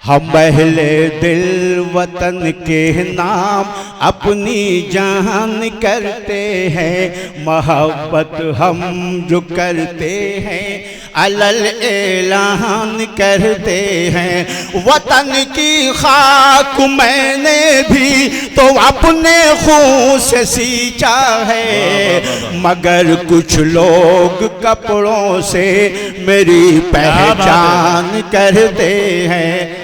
हम अहले दिल वतन के नाम अपनी जान करते हैं, मोहब्बत हम जो करते हैं अलल ऐलान करते हैं। वतन की खाक मैंने भी तो अपने खून से सींचा है, मगर कुछ लोग कपड़ों से मेरी पहचान करते हैं।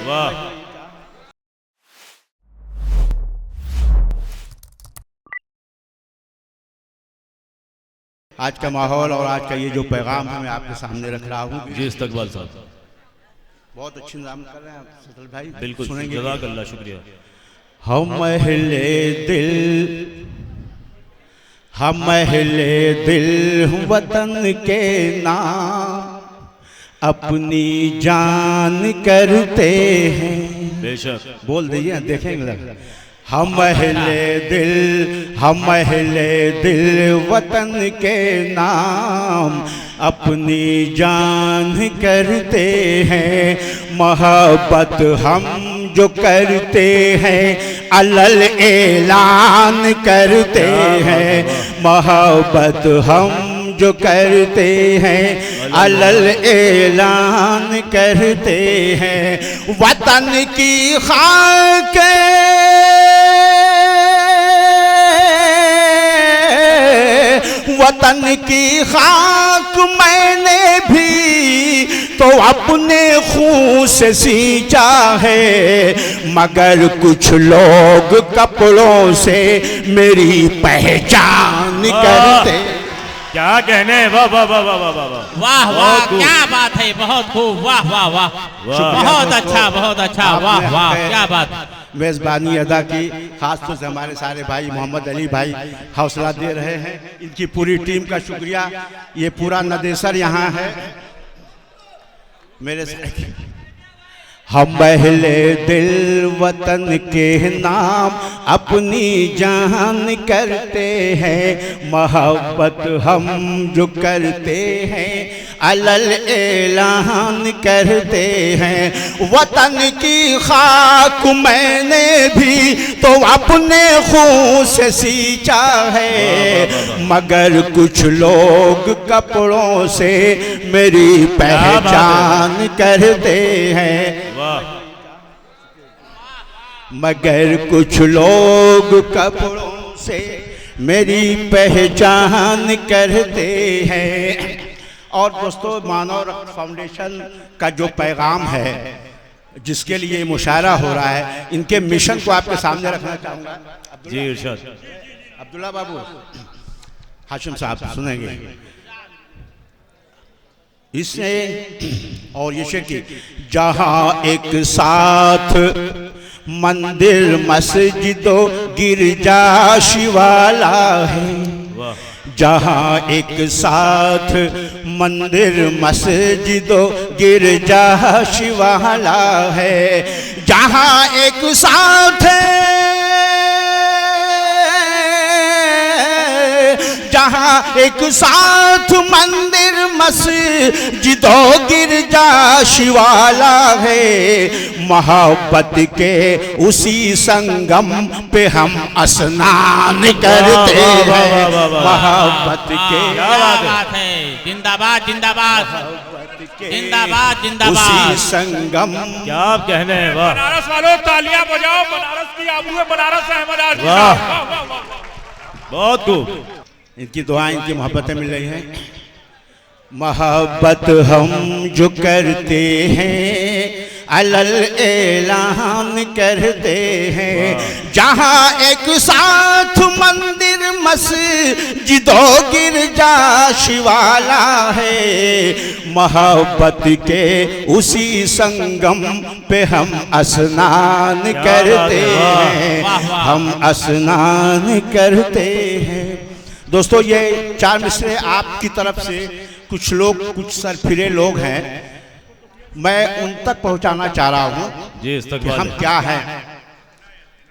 आज का माहौल और आज का ये जो पैगाम है मैं आपके सामने रख रहा हूँ। जी इस्तकबाल साहब बहुत अच्छी नाम कर रहे हैं आप सतल भाई, बिल्कुल सुनेंगे। जज़ाकल्लाह, शुक्रिया। हम अहले दिल वतन के नाम अपनी जान करते हैं। बेशक बोल दीजिए, देखेंगे। हम अहले दिल वतन के नाम अपनी जान करते हैं, मोहब्बत हम जो करते हैं अलल ऐलान करते हैं। मोहब्बत हम जो करते हैं अलल ऐलान करते हैं। वतन की खाक वतन की खाक मैंने भी तो अपने खून से सींचा है, मगर कुछ लोग कपड़ों से मेरी पहचान करते। क्या कहने, वाह वाह वाह वाह वाह वाह वाह वाह, क्या बात है, बहुत खूब, वाह वाह वाह, बहुत अच्छा, बहुत अच्छा, वाह वाह, क्या बात। मेज़बानी अदा की, खास तौर से हमारे सारे भाई मोहम्मद अली भाई हौसला दे रहे हैं, इनकी पूरी टीम का शुक्रिया। ये पूरा नदेसर यहाँ है मेरे साथ। हम अहले दिल वतन के नाम अपनी जान करते हैं, मोहब्बत हम जो करते हैं अलल ऐलान करते हैं। वतन की खाक मैंने भी तो अपने खून से सींचा है, मगर कुछ लोग कपड़ों से मेरी पहचान करते हैं। मगर कुछ लोग कपड़ों से मेरी पहचान करते हैं। और दोस्तों, मानव रक्त फाउंडेशन का जो पैगाम है, जिसके लिए मुशायरा हो रहा है, इनके मिशन को आपके सामने रखना चाहूँगा। जी इरशाद। अब्दुल्ला बाबू, हाशिम साहब सुनेंगे इसने। और ये शेर की, जहाँ एक साथ मंदिर मस्जिदो गिरजा शिवाला है, जहाँ एक साथ मंदिर मस्जिदो गिरजा शिवाला है, जहाँ एक साथ जहाँ एक साथ मंदिर मस्जिदो गिरजा शिवाला है, मोहब्बत के उसी संगम पे हम स्नान करते हैं। मोहब्बत के जिंदाबाद जिंदाबाद जिंदाबाद जिंदाबाद, उसी संगम। क्या आप कहने, वाह। बनारस वालों तालियां बजाओ, बनारस की आबू है, बनारस अहमद आजमी वाह। साहब। बहुत खूब। इनकी दुआएं, इनकी मोहब्बतें मिल रही हैं। मोहब्बत हम जो करते हैं अलल ऐलान करते हैं, जहाँ एक साथ मंदिर मस्जिदो गिरजा शिवाला है, मोहब्बत के उसी संगम पे हम स्नान करते हैं, हम स्नान करते हैं। दोस्तों, ये चार मिसरे आपकी तरफ से कुछ लोग, कुछ सरफिरे लोग हैं, मैं उन तक पहुंचाना चाह रहा हूं जी कि इस्तकबाल हम है। क्या हैं।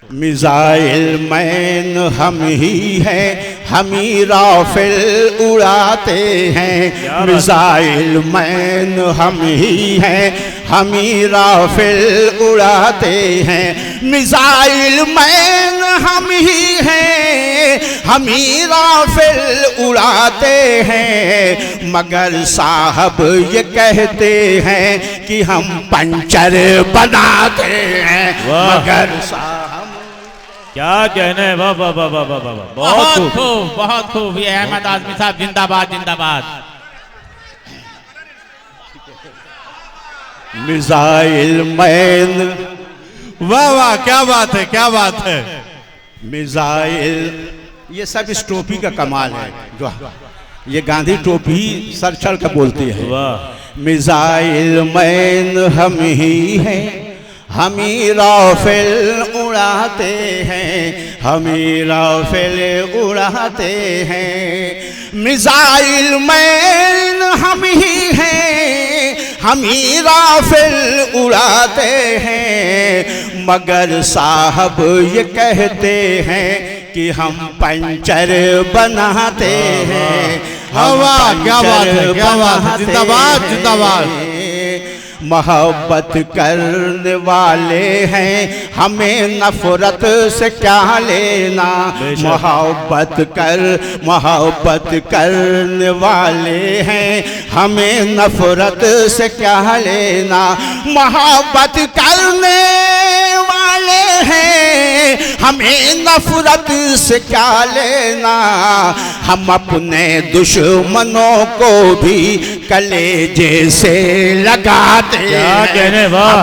मिसाइल मैन हम ही हैं, हम ही राफेल उड़ाते हैं। मिसाइल मैन हम ही हैं, हम ही राफेल उड़ाते हैं। मिसाइल मैन हम ही हैं, हम ही राफेल उड़ाते हैं। मगर साहब ये कहते हैं कि हम पंचर बनाते हैं। मगर साहब क्या कहने हैं, वाह वाह वाह वाह वाह वाह, बहुत खूब बहुत खूब। ये अहमद आजमी साहब जिंदाबाद जिंदाबाद। मिसाइल मैन, वाह वाह, क्या बात है, क्या बात है। मिसाइल, ये सब इस टोपी का कमाल है। जो ये गांधी टोपी सर चढ़ कर बोलती है। वाह। मिसाइल मैन हम ही हैं, हम ही राफेल उड़ाते हैं। हम ही राफेल उड़ाते हैं। मिसाइल मैन हम ही हैं, हम ही राफेल उड़ाते हैं। मगर साहब ये कहते हैं कि हम पंचर बनाते हैं। वाह, क्या बात है, क्या बात है, जिंदाबाद जिंदाबाद। मोहब्बत करने वाले हैं, हमें नफरत से क्या लेना। मोहब्बत करने वाले हैं, हमें नफरत से क्या लेना। मोहब्बत करने वाले हैं, हमें नफरत से क्या लेना। हम अपने दुश्मनों को भी कलेजे से लगाते। क्या कहने, वाह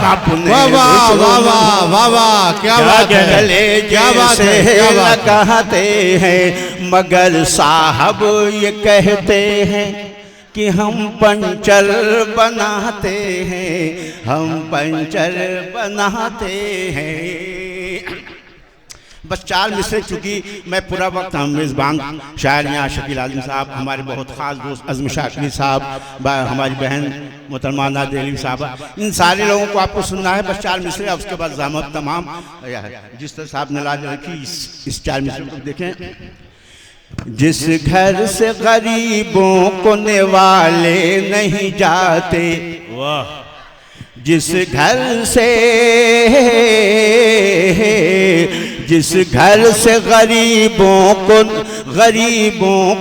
वाह वाह वाह वाह वाह वाह, क्या बात है, क्या बात है, क्या लगाते हैं। मगर साहब ये कहते हैं कि हम पंचर बनाते हैं। हम पंचर बनाते हैं। बस 4 मिसरे, चूँकि मैं पूरा वक्त हम मेज़बान शायर यहाँ शकील आज़मी साहब, हमारे बहुत ख़ास दोस्त अज़म शाकिरी साहब, हमारी बहन मोहतरमा नाज़ अली साहब, इन सारे लोगों को आपको सुनना है। बस 4 मिसरे, उसके बाद ज़हमत तमाम। जिस तरह साहब ने लाज रखी इस 4 मिसरे को देखें। जिस घर से गरीबों को निवाले नहीं जाते, वाह। जिस घर से गरीबों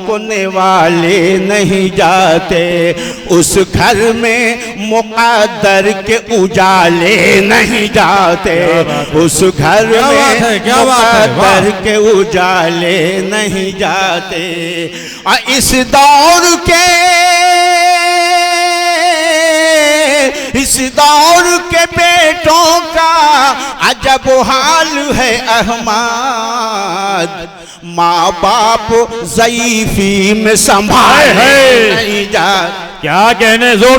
को निवाले नहीं जाते, उस घर में मुक़द्दर के उजाले नहीं जाते। उस घर में मुक़द्दर के उजाले नहीं जाते। और इस दौर के बेटों का अजब हाल है अहमद। माँ बाप ज़ईफ़ी में संभाले नहीं जाते। क्या कहने, जोर